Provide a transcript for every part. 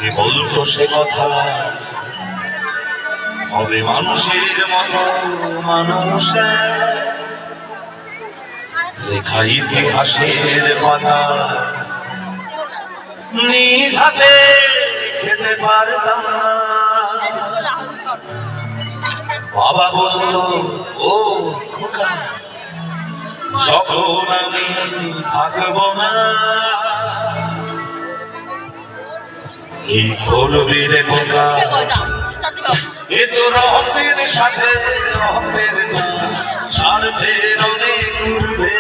কে বলতো সে কথা হবে মানুষের মতো মানুষ লেখা ইতিহাসের পাতা নিজ হাতে খেতে পারতাম না। বাবা বলতো ও খোকা যখন আমি থাকবো না কি করবি রে বোকা এ তো রহমের সাথে রহমের না স্বার্থের অনেক উর্ধে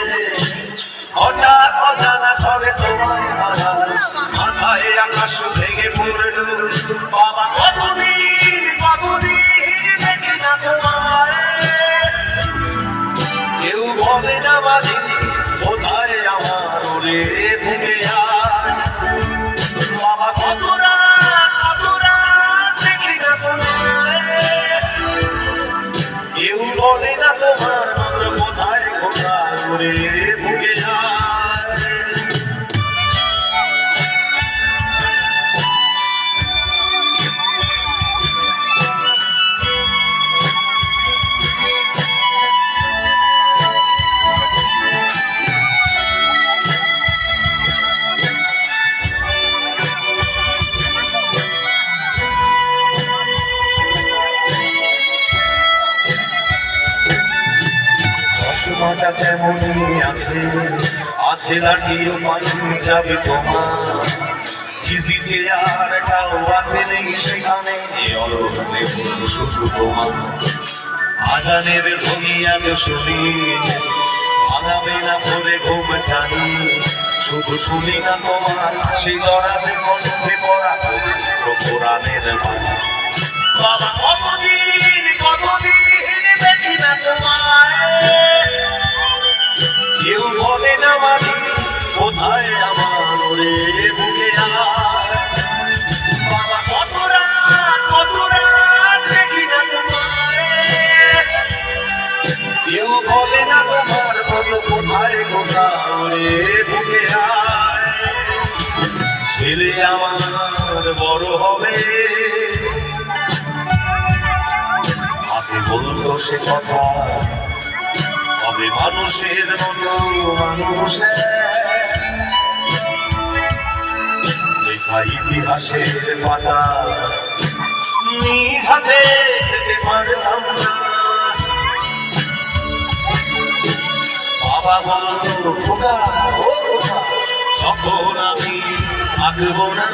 হঠাৎ অজানা ঝড়ে তোমার মাথায় আকাশ ভেঙে পড়ল। বাবা কতদিন দেখি না তোমার কেউ বলে না বাড়ি কোথায় আমার ওরে বুকে বাবা কত রাত দেখি না তোমার কেউ বলে না তোমার মতো কোথায় কোথায় ওরে বুকে চশমাটা কেমনই আছে লাঠিও পাঞ্জাবি তোমার ইজি চেয়ারটাও আছে নেই সেখানে অলস শুধু তোমার আজানের ধ্বনি আজ শুনি ভাঙাবে না ভরে ঘুম জানি শুধু শুনি না তোমার সেই দরাজে কণ্ঠে পড়া কোরআনের বাবা কতদিন দেখি না তোমার কেউ বলে না মানি কোথায় আমার ওরে বুকে বাবা কত রাত দেখি না তোমার কেউ বলে না তোমার মতো কোথায় কোথায় ওরে বুকে ছেলে আমার বড় হবে আগে বলতো সে কথা হবে মানুষের মতো মানুষ লেখা ইতিহাসের পাতা নিজ হাতে খেতে পারতাম না। বাবা বলতো খোকা ও খোকা যখন আমি থাকবো না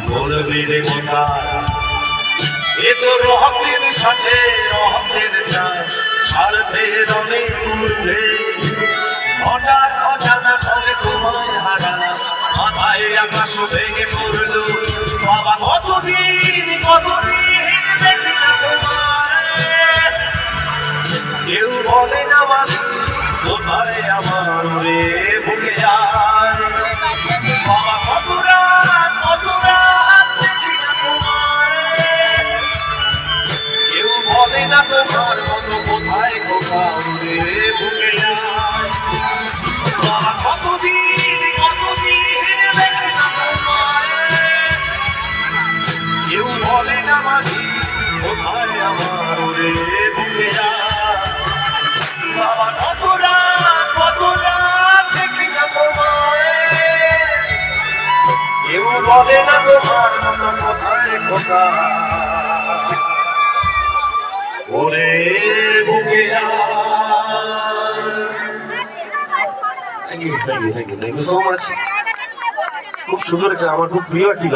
বলবি রে বোকা এ তো রহমের সাথে রহমের না স্বার্থের অনেক উর্ধে হঠাৎ অজানা ঝড়ে তোমায় হারা মাথায় আকাশ ভেঙে পড়ল। বাবা কতদিন দেখি না তোমার কেউ বলে না মানি কোথায় আমার রে বুকে বাবা কত রাত দেখি না তোমার কেউ বলে না তোমার মতো কোথায় কোথাও রে বুকে বাবা কতদিন দেখি না তোমার কেউ বলে না মানি কোথায় আমার রে বুকে বাবা কত রাত দেখি না তোমার কেউ বলে না তোমার মতো কোথায় কোথায় ওরে বুকে থ্যাংক ইউ সো মাচ। খুব সুন্দর, আমার খুব প্রিয় একটি